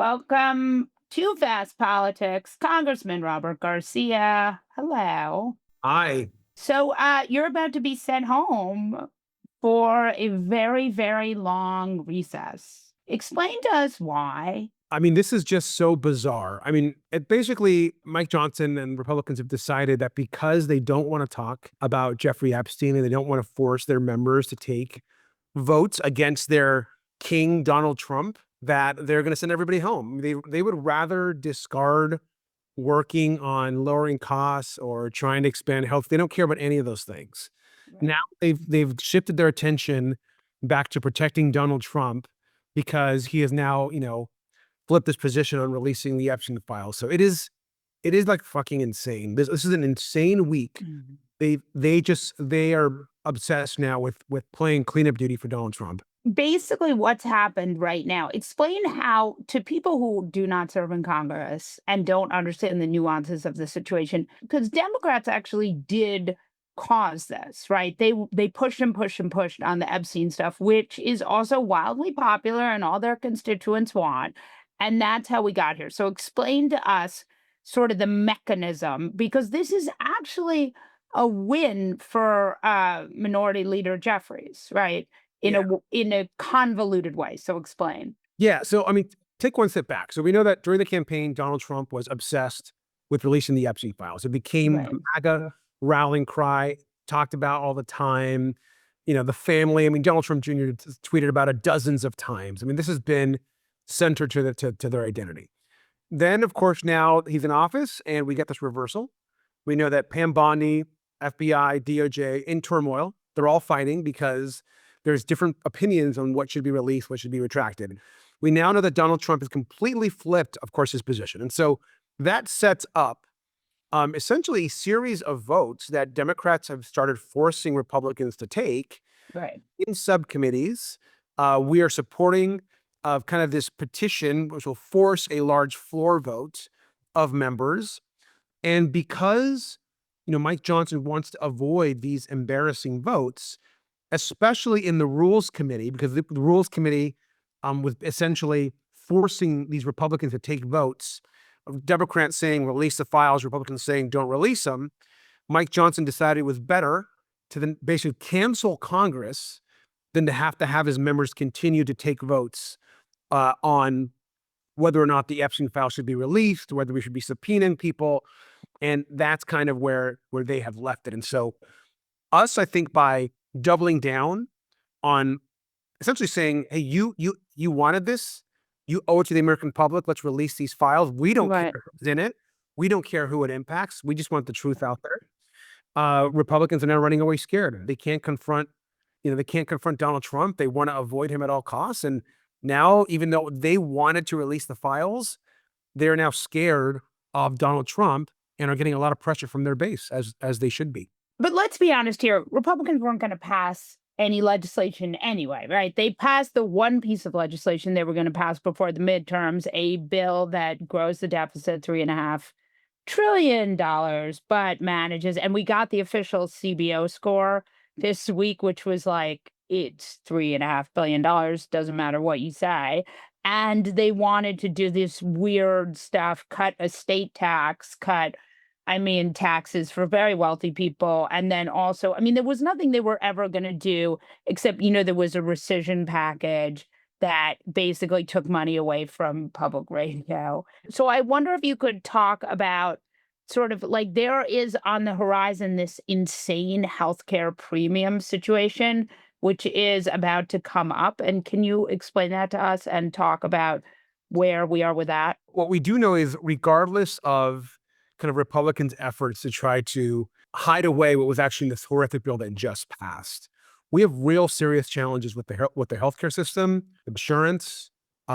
Welcome to Fast Politics, Congressman Robert Garcia. Hello. I So, you're about to be sent home for a very, very long recess. Explain to us why. I mean, this is just so bizarre. I mean, basically, Mike Johnson and Republicans have decided that because they don't want to talk about Jeffrey Epstein and they don't want to force their members to take votes against their king, Donald Trump, that they're going to send everybody home. They would rather discard working on lowering costs or trying to expand health. They don't care about any of those things. Right. Now they've shifted their attention back to protecting Donald Trump because he is now, flipped this position on releasing the Epstein files. So it is like fucking insane. This is an insane week. Mhm. They are obsessed now with playing cleanup duty for Donald Trump. Basically, what's happened right now, explain how to people who do not serve in Congress and don't understand the nuances of the situation, because Democrats actually did cause this, right? They pushed and pushed and pushed on the Epstein stuff, which is also wildly popular and all their constituents want. And that's how we got here. So explain to us sort of the mechanism, because this is actually a win for Minority Leader Jeffries, right? Yeah. In a convoluted way, so explain. Yeah. So I mean, take one step back. So we know that during the campaign, Donald Trump was obsessed with releasing the Epstein files. It became Right. the MAGA rallying cry, talked about all the time. The family. I mean, Donald Trump Jr. Tweeted about it dozens of times. I mean, this has been centered to their identity. Then, of course, now he's in office and we get this reversal. We know that Pam Bondi, FBI, DOJ in turmoil. They're all fighting because there's different opinions on what should be released, what should be retracted. We now know that Donald Trump has completely flipped, of course, his position. And so that sets up essentially a series of votes that Democrats have started forcing Republicans to take Right. in subcommittees. We are supporting kind of this petition, which will force a large floor vote of members. And because, Mike Johnson wants to avoid these embarrassing votes, especially in the Rules Committee, because the Rules Committee was essentially forcing these Republicans to take votes, Democrats saying release the files, Republicans saying don't release them. Mike Johnson decided it was better to then basically cancel Congress than to have his members continue to take votes on whether or not the Epstein file should be released, whether we should be subpoenaing people. And that's kind of where they have left it. And so us, I think, by doubling down on essentially saying, hey, you wanted this, you owe it to the American public, let's release these files. We don't Right. care who's in it. We don't care who it impacts. We just want the truth out there. Republicans are now running away scared. They can't confront Donald Trump. They want to avoid him at all costs. And now, even though they wanted to release the files, they're now scared of Donald Trump and are getting a lot of pressure from their base, as they should be. But let's be honest here, Republicans weren't gonna pass any legislation anyway, right? They passed the one piece of legislation they were gonna pass before the midterms, a bill that grows the deficit $3.5 trillion, but manages, and we got the official CBO score this week, which was like, it's $3.5 billion, doesn't matter what you say. And they wanted to do this weird stuff, cut estate tax, taxes for very wealthy people. And then also, there was nothing they were ever going to do except, there was a rescission package that basically took money away from public radio. So I wonder if you could talk about sort of like there is on the horizon this insane healthcare premium situation, which is about to come up. And can you explain that to us and talk about where we are with that? What we do know is, regardless of kind of Republicans' efforts to try to hide away what was actually this horrific bill that just passed, we have real serious challenges with the healthcare system, insurance.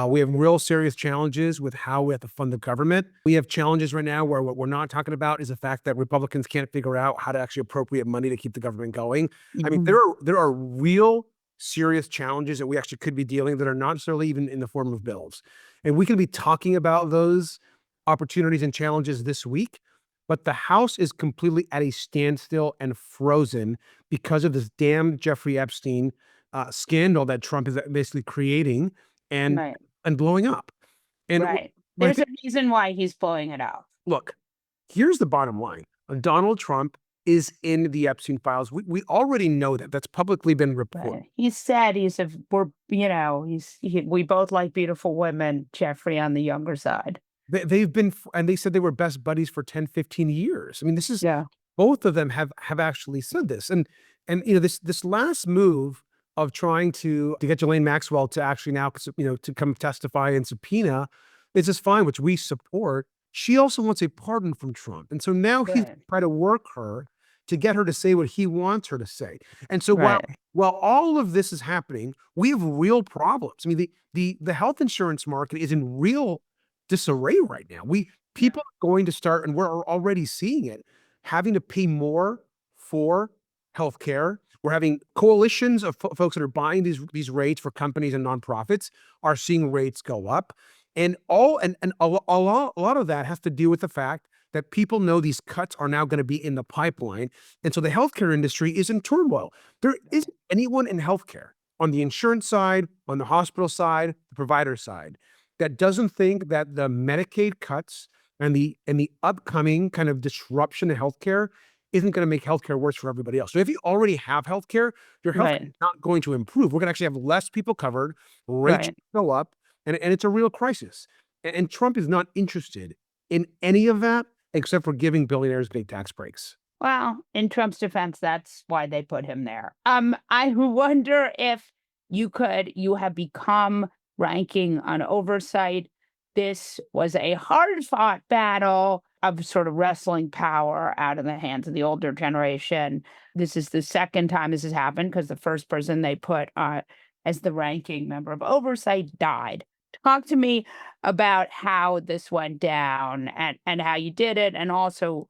We have real serious challenges with how we have to fund the government. We have challenges right now where what we're not talking about is the fact that Republicans can't figure out how to actually appropriate money to keep the government going. I mean, there are real serious challenges that we actually could be dealing that are not necessarily even in the form of bills. And we can be talking about those opportunities and challenges this week, but the House is completely at a standstill and frozen because of this damn Jeffrey Epstein scandal that Trump is basically creating and Right. blowing up. And Right. I There's think, a reason why he's pulling it off. look, here's the bottom line. Donald Trump is in the Epstein files. We already know that. That's publicly been reported. Right. He said we both like beautiful women, Jeffrey on the younger side. They've been, and they said they were best buddies for 10, 15 years. I mean, this is, Yeah. both of them have actually said this. And this last move of trying to get Ghislaine Maxwell to actually now, to come testify and subpoena is just fine, which we support. She also wants a pardon from Trump. And so now he's Right. trying to work her to get her to say what he wants her to say. And so Right. while all of this is happening, we have real problems. I mean, the health insurance market is in real disarray right now. People are going to start, and we're already seeing it, having to pay more for healthcare. We're having coalitions of folks that are buying these rates for companies and nonprofits are seeing rates go up. And a lot of that has to do with the fact that people know these cuts are now going to be in the pipeline. And so the healthcare industry is in turmoil. There isn't anyone in healthcare, on the insurance side, on the hospital side, the provider side, that doesn't think that the Medicaid cuts and the upcoming kind of disruption in healthcare isn't going to make healthcare worse for everybody else. So if you already have healthcare, your healthcare is Right. not going to improve. We're going to actually have less people covered, rates Right. go up, and it's a real crisis. And Trump is not interested in any of that except for giving billionaires big tax breaks. Well, in Trump's defense, that's why they put him there. I wonder if you have become ranking on oversight. This was a hard fought battle of sort of wrestling power out of the hands of the older generation. This is the second time this has happened because the first person they put as the ranking member of oversight died. Talk to me about how this went down and how you did it, and also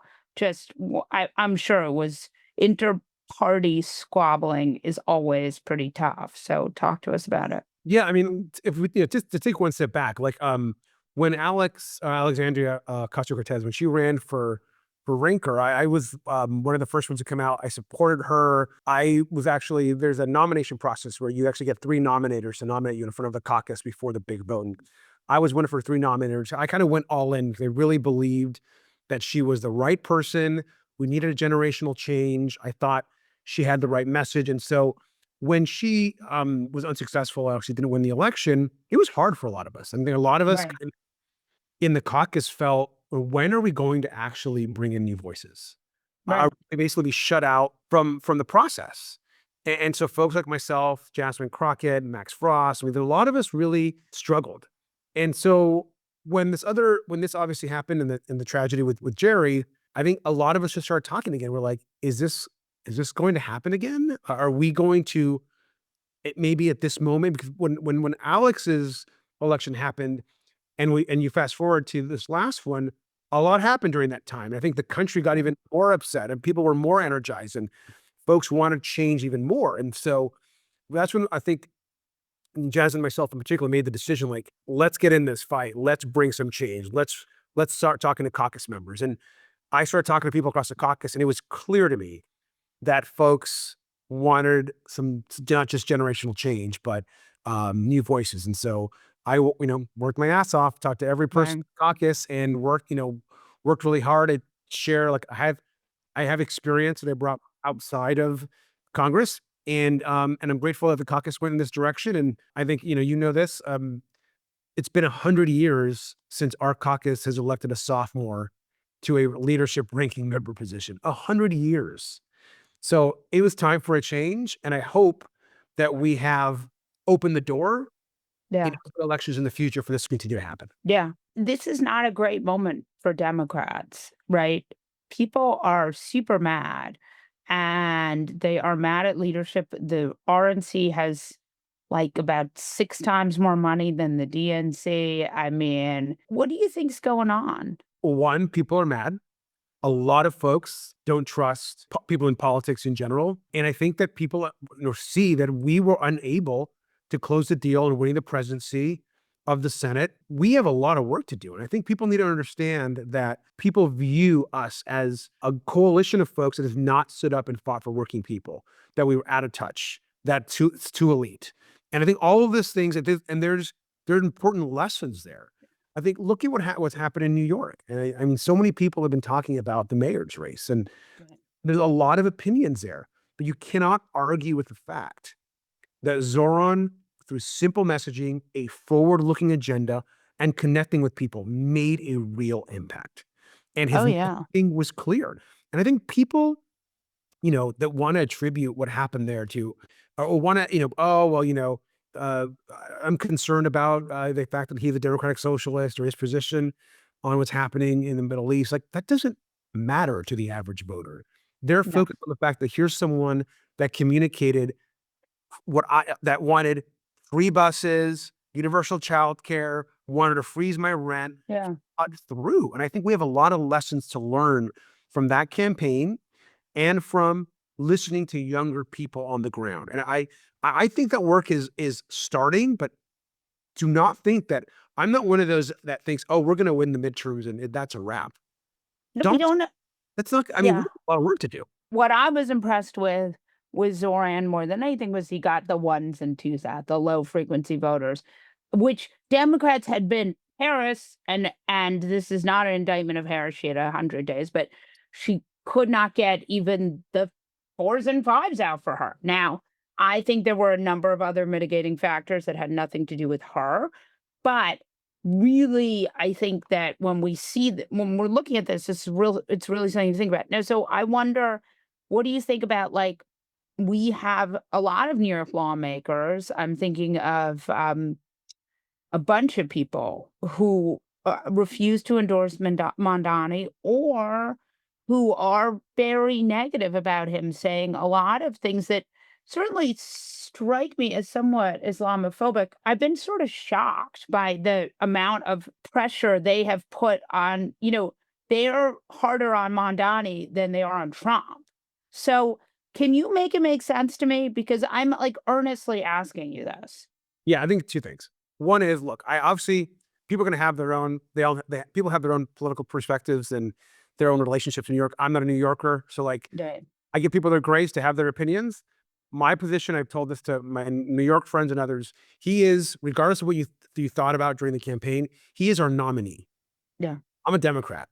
I'm sure it was inter-party squabbling is always pretty tough. So talk to us about it. Yeah, I mean, if we, just to take one step back, like when Alexandria Ocasio-Cortez, when she ran for ranker, I was one of the first ones to come out. I supported her. I was actually, there's a nomination process where you actually get 3 nominators to nominate you in front of the caucus before the big vote. And I was one of her 3 nominators. I kind of went all in. They really believed that she was the right person. We needed a generational change. I thought she had the right message. And so when she was unsuccessful, actually didn't win the election, it was hard for a lot of us. I think a lot of us Right. in the caucus felt, when are we going to actually bring in new voices? Are Right. we basically be shut out from the process? And so folks like myself, Jasmine Crockett, Max Frost, I mean, a lot of us really struggled. And so when this obviously happened in the tragedy with Jerry, I think a lot of us just started talking again. We're like, is this going to happen again? Are we going to, maybe at this moment? Because when Alex's election happened, and you fast forward to this last one, a lot happened during that time. I think the country got even more upset, and people were more energized, and folks wanted change even more. And so that's when I think Jazz and myself in particular made the decision, like, let's get in this fight. Let's bring some change. Let's start talking to caucus members. And I started talking to people across the caucus, and it was clear to me that folks wanted some, not just generational change, but new voices. And so worked my ass off, talked to every person in Right. the caucus, and worked really hard to share. Like, I have experience that I brought outside of Congress, and I'm grateful that the caucus went in this direction. And I think this. It's been 100 years since our caucus has elected a sophomore to a leadership ranking member position. 100 years. So it was time for a change, and I hope that we have opened the door in Yeah. other elections in the future for this to continue to happen. Yeah. This is not a great moment for Democrats, right? People are super mad, and they are mad at leadership. The RNC has like about 6 times more money than the DNC. I mean, what do you think's going on? One, people are mad. A lot of folks don't trust people in politics in general. And I think that people see that we were unable to close the deal and winning the presidency of the Senate. We have a lot of work to do. And I think people need to understand that people view us as a coalition of folks that has not stood up and fought for working people, that we were out of touch, that it's too elite. And I think all of these things, and there's important lessons there. I think look at what's happened in New York. And I mean, so many people have been talking about the mayor's race, and Right. there's a lot of opinions there, but you cannot argue with the fact that Zoran, through simple messaging, a forward-looking agenda, and connecting with people, made a real impact. And his Oh, yeah. messaging was clear. And I think people, that want to attribute what happened there to, or want to, oh, well, uh, I'm concerned about the fact that he's a democratic socialist or his position on what's happening in the Middle East. Like, that doesn't matter to the average voter. They're No. focused on the fact that here's someone that communicated that wanted free buses, universal childcare, wanted to freeze my rent, Yeah. through. And I think we have a lot of lessons to learn from that campaign and from listening to younger people on the ground. And I think that work is starting, but do not think that I'm not one of those that thinks, oh, we're going to win the midterms and that's a wrap. No, we Don't. don't. That's not. I mean, we Yeah. have a lot of work to do. What I was impressed with Zoran more than anything was he got the ones and twos out, the low frequency voters, which Democrats had been Harris, and this is not an indictment of Harris. She had 100 days, but she could not get even the fours and fives out for her. Now, I think there were a number of other mitigating factors that had nothing to do with her, but really, I think that when we see that when we're looking at this, it's really something to think about. Now, so I wonder, what do you think about, like, we have a lot of New York lawmakers. I'm thinking of a bunch of people who refuse to endorse Mondani, or who are very negative about him, saying a lot of things that certainly strike me as somewhat Islamophobic. I've been sort of shocked by the amount of pressure they have put on, they're harder on Mondani than they are on Trump. So can you make it make sense to me? Because I'm like earnestly asking you this. Yeah, I think two things. One is, look, I obviously people are going to have their own. People have their own political perspectives and their own relationships in New York. I'm not a New Yorker, so like Right. I give people their grace to have their opinions. My position, I've told this to my New York friends and others. He is, regardless of what you thought about during the campaign, he is our nominee. Yeah. I'm a Democrat.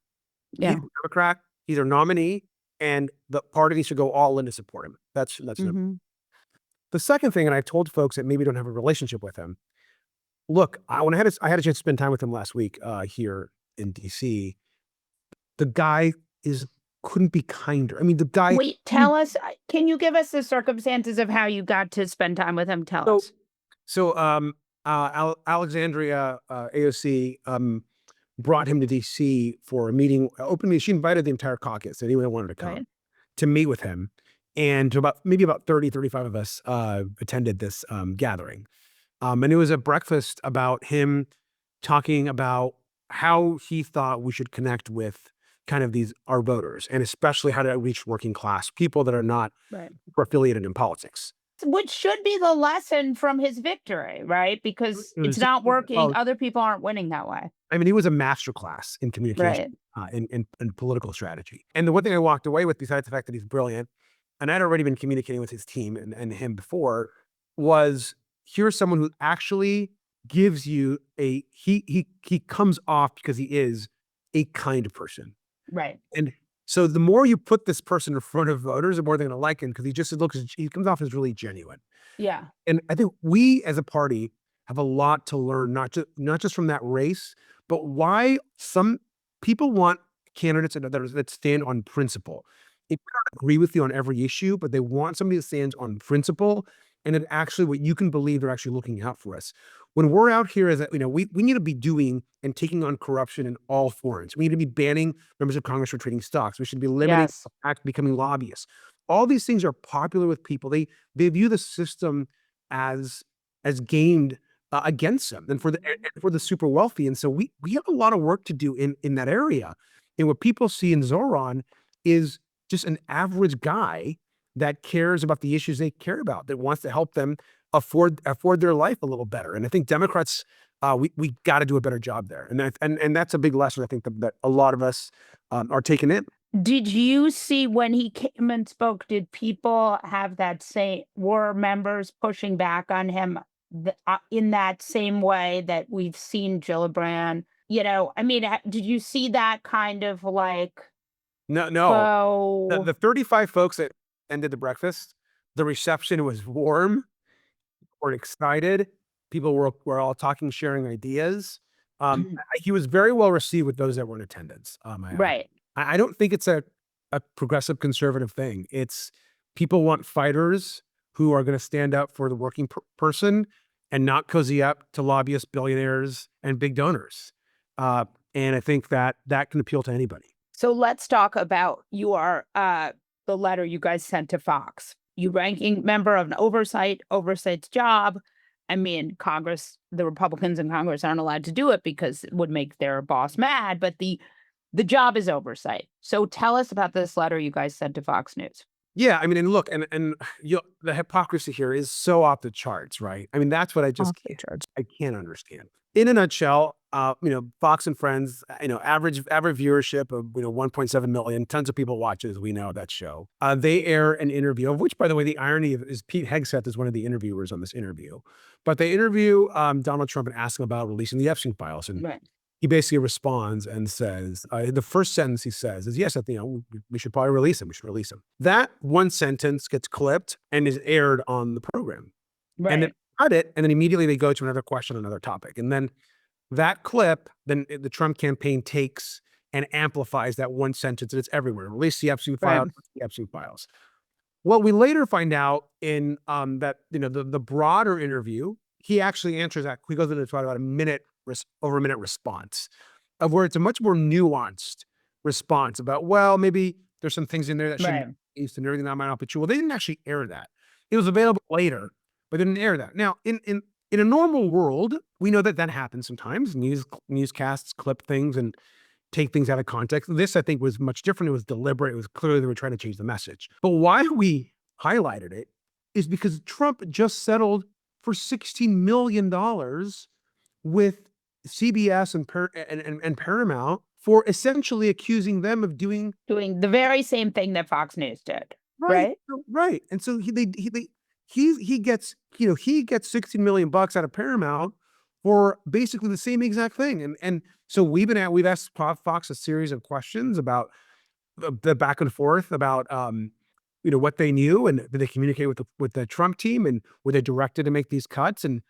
He's Yeah. a Democrat. He's our nominee, and the party needs to go all in to support him. That's number. Hmm. The second thing, and I've told folks that maybe don't have a relationship with him. Look, when I had a chance to spend time with him last week here in DC. The guy is couldn't be kinder. I mean, the guy. Wait, tell us, can you give us the circumstances of how you got to spend time with him? Tell So us. so Alexandria AOC brought him to DC for a meeting. Open meeting. She invited the entire caucus, anyone that wanted to come Right. to meet with him. And to about 30, 35 of us attended this gathering. And it was a breakfast about him talking about how he thought we should connect with kind of our voters, and especially how to reach working class people that are not Right. affiliated in politics. Which should be the lesson from his victory, right? Because It it's was, not working. oh, Other people aren't winning that way. I mean, he was a master class in communication, Right. in political strategy. And the one thing I walked away with, besides the fact that he's brilliant, and I'd already been communicating with his team and him before, was here's someone who actually gives you he comes off because he is a kind person. Right. And so the more you put this person in front of voters, the more they're going to like him because he comes off as really genuine. Yeah. And I think we as a party have a lot to learn, not just from that race, but why some people want candidates that stand on principle. They don't agree with you on every issue, but they want somebody that stands on principle and that actually what you can believe they're actually looking out for us. When we're out here as we need to be doing and taking on corruption in all forms. We need to be banning members of Congress from trading stocks. We should be limiting Yes. becoming lobbyists. All these things are popular with people. They view the system as gamed against them and for the super wealthy. And so we have a lot of work to do in that area. And what people see in Zoran is just an average guy that cares about the issues they care about, that wants to help them afford their life a little better. And I think Democrats, we got to do a better job there. And that's a big lesson I think that a lot of us are taking in. Did you see when he came and spoke, did people have that same, were members pushing back on him in that same way that we've seen Gillibrand, I mean, did you see that kind of like No. The faux 35 folks that ended the breakfast, the reception was warm, were excited. People were all talking, sharing ideas. He was very well received with those that were in attendance. right, I don't think it's a progressive conservative thing. It's people want fighters who are going to stand up for the working person and not cozy up to lobbyists, billionaires, and big donors. And I think that that can appeal to anybody. so let's talk about the letter you guys sent to Fox. You ranking member of an oversight's job. I mean, Congress, the Republicans in Congress aren't allowed to do it because it would make their boss mad, but the job is oversight. So tell us about this letter you guys sent to Fox News. Yeah, I mean, and look, and the hypocrisy here is so off the charts, right? I mean, that's what Off the charts. I can't understand. In a nutshell, Fox and Friends, average viewership of 1.7 million, tons of people watch it, as we know that show. They air an interview, of which, by the way, the irony is Pete Hegseth is one of the interviewers on this interview. But they interview Donald Trump and ask him about releasing the Epstein files, and Right. he basically responds and says, the first sentence he says is, yes, we should probably release him. We should release him. That one sentence gets clipped and is aired on the program. And then Right. cut it, and then immediately they go to another question, another topic. And then that clip, then the Trump campaign takes and amplifies that one sentence, and it's everywhere. Release the Epstein Right. files, the Epstein files. Well, we later find out in that the broader interview, he actually answers that. He goes into about over a minute response of where it's a much more nuanced response about, well, maybe there's some things in there that shouldn't Right. be released and everything that might not be true. Well, they didn't actually air that. It was available later, but they didn't air that. Now, in a normal world, we know that happens sometimes. Newscasts clip things and take things out of context. This, I think, was much different. It was deliberate. It was clearly they were trying to change the message. But why we highlighted it is because Trump just settled for $16 million with CBS and Paramount for essentially accusing them of doing Doing the very same thing that Fox News did. right, Right. right. And so he gets he gets 16 million bucks out of Paramount for basically the same exact thing. And so we've asked Fox a series of questions about the back and forth about what they knew, and did they communicate with the Trump team, and were they directed to make these cuts? And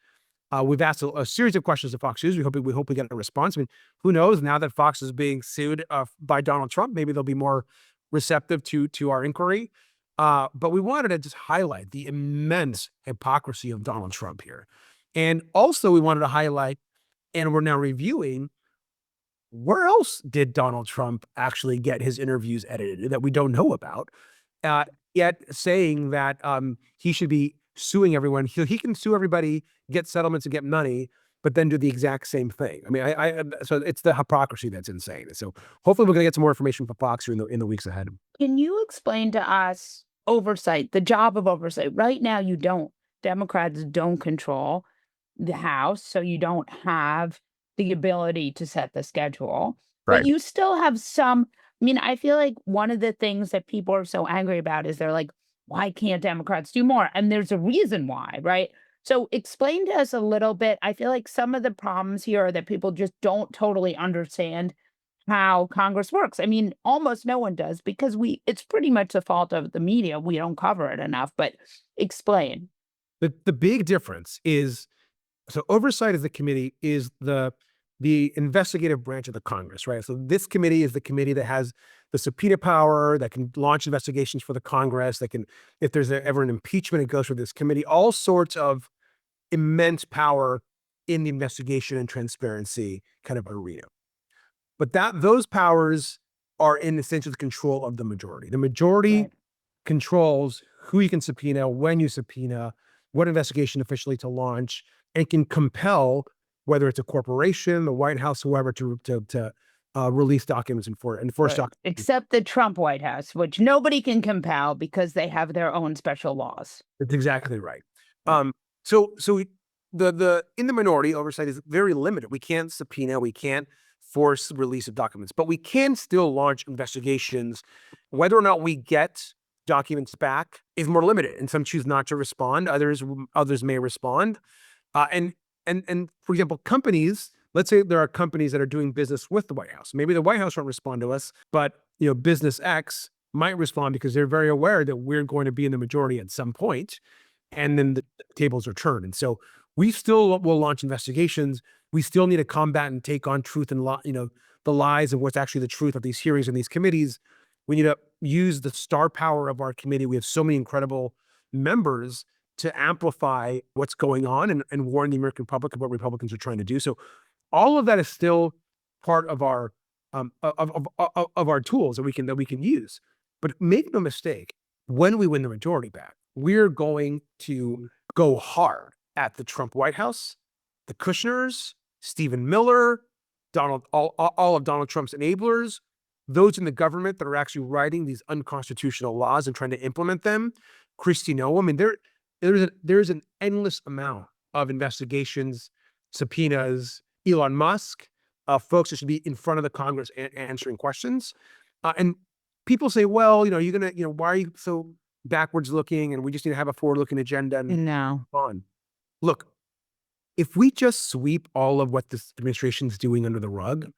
we've asked a series of questions to Fox News. We hope we get a response. I mean, who knows? Now that Fox is being sued by Donald Trump, maybe they'll be more receptive to our inquiry. But we wanted to just highlight the immense hypocrisy of Donald Trump here. And also we wanted to highlight, and we're now reviewing, where else did Donald Trump actually get his interviews edited that we don't know about? Yet saying that he should be suing everyone. He can sue everybody, get settlements and get money, but then do the exact same thing. I mean, so it's the hypocrisy that's insane. So hopefully we're going to get some more information from Fox in the weeks ahead. Can you explain to us oversight, the job of oversight? Right now, Democrats don't control the House, so you don't have the ability to set the schedule, but Right. you still have some. I mean, I feel like one of the things that people are so angry about is they're like, why can't Democrats do more? And there's a reason why, right? So explain to us a little bit. I feel like some of the problems here are that people just don't totally understand how Congress works. I mean, almost no one does because it's pretty much the fault of the media. We don't cover it enough, but explain. The big difference is, so oversight of the committee is the investigative branch of the Congress, right? So this committee is the committee that has the subpoena power, that can launch investigations for the Congress, that can, if there's ever an impeachment, it goes through this committee, all sorts of immense power in the investigation and transparency kind of arena. But those powers are in essentially the control of the majority. The majority Right. controls who you can subpoena, when you subpoena, what investigation officially to launch, and can compel, whether it's a corporation, the White House, whoever, to release documents and enforce Right. documents. Except the Trump White House, which nobody can compel because they have their own special laws. That's exactly right. Right. So the in the minority, oversight is very limited. We can't subpoena, we can't force release of documents, but we can still launch investigations. Whether or not we get documents back is more limited, and some choose not to respond. Others may respond. And for example, companies let's say there are companies that are doing business with the White House. Maybe the White House won't respond to us, but business X might respond because they're very aware that we're going to be in the majority at some point, and then the tables are turned. And so we still will launch investigations. We still need to combat and take on truth and the lies of what's actually the truth of these hearings and these committees. We need to use the star power of our committee. We have so many incredible members to amplify what's going on and warn the American public of what Republicans are trying to do. So all of that is still part of our of our tools that we can use. But make no mistake, when we win the majority back, we're going to go hard at the Trump White House, the Kushners, Stephen Miller, all of Donald Trump's enablers, those in the government that are actually writing these unconstitutional laws and trying to implement them. Kristi Noem. I mean, there's an endless amount of investigations, subpoenas, Elon Musk, folks that should be in front of the Congress answering questions. And people say, well, you're going to, why are you so backwards looking? And we just need to have a forward looking agenda and No. on. Look, if we just sweep all of what this administration is doing under the rug,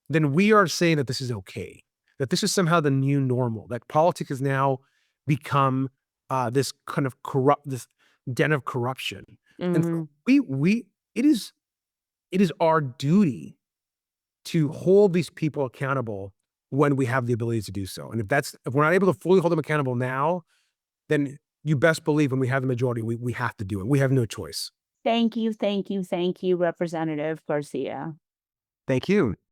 then we are saying that this is okay, that this is somehow the new normal, that politics has now become this kind of this den of corruption. And Mhm. it is our duty to hold these people accountable when we have the ability to do so. And if we're not able to fully hold them accountable now, then you best believe when we have the majority, we have to do it. We have no choice. Thank you, Representative Garcia. Thank you.